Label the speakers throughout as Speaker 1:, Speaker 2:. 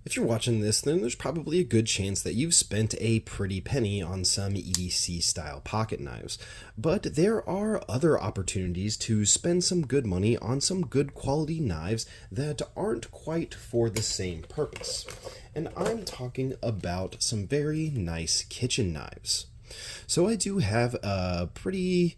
Speaker 1: If you're watching this, then there's probably a good chance that you've spent a pretty penny on some EDC style pocket knives. But there are other opportunities to spend some good money on some good quality knives that aren't quite for the same purpose. And I'm talking about some very nice kitchen knives. So I do have a pretty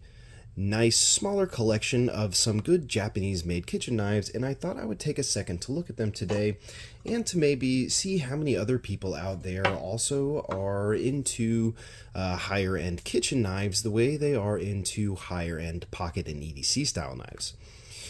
Speaker 1: nice smaller collection of some good Japanese made kitchen knives, and I thought I would take a second to look at them today and to maybe see how many other people out there also are into higher end kitchen knives the way they are into higher end pocket and EDC style knives.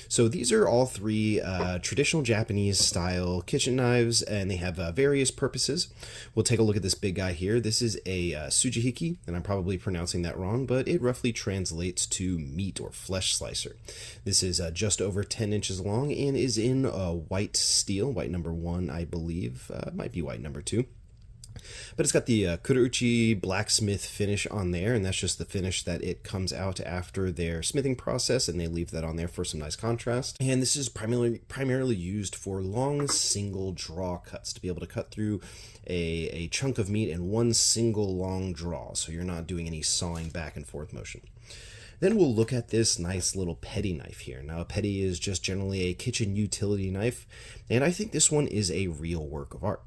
Speaker 1: So these are all three traditional Japanese style kitchen knives, and they have various purposes. We'll take a look at this big guy here. This is a Tsujihiki, and I'm probably pronouncing that wrong, but it roughly translates to meat or flesh slicer. This is just over 10 inches long and is in white steel, white number 1, I believe. Might be white number 2. But it's got the Kurouchi blacksmith finish on there, and that's just the finish that it comes out after their smithing process, and they leave that on there for some nice contrast. And this is primarily used for long single draw cuts, to be able to cut through a chunk of meat in one single long draw, so you're not doing any sawing back and forth motion. Then we'll look at this nice little petty knife here. Now, a petty is just generally a kitchen utility knife, and I think this one is a real work of art.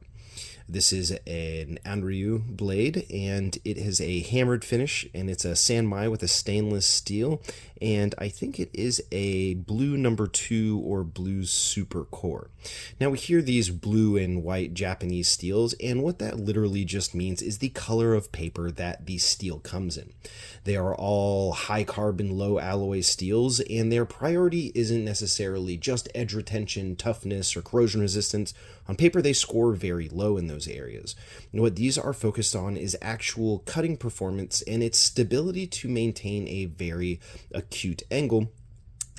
Speaker 1: This is an Anryu blade, and it has a hammered finish, and it's a Sanmai with a stainless steel, and I think it is a blue number 2 or blue super core. Now we hear these blue and white Japanese steels, and what that literally just means is the color of paper that the steel comes in. They are all high carbon, low alloy steels, and their priority isn't necessarily just edge retention, toughness, or corrosion resistance. On paper, they score very low in those areas. And what these are focused on is actual cutting performance and its stability to maintain a very acute angle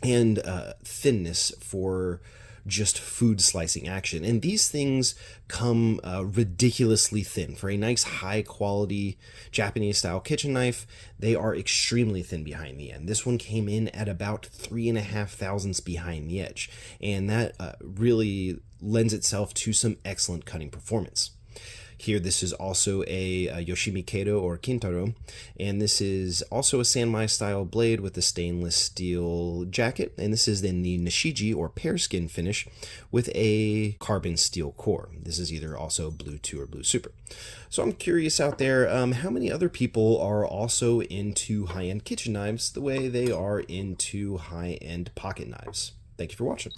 Speaker 1: and thinness for just food slicing action. And these things come ridiculously thin. For a nice high quality Japanese style kitchen knife, they are extremely thin behind the end. This one came in at about 3.5 thousandths behind the edge, and that really lends itself to some excellent cutting performance. Here, this is also a Yoshimi Kato or Kintaro, and this is also a Sanmai style blade with a stainless steel jacket, and this is in the Nishiji or pear skin finish with a carbon steel core. This is either also blue 2 or blue super. So I'm curious out there, how many other people are also into high-end kitchen knives the way they are into high-end pocket knives? Thank you for watching.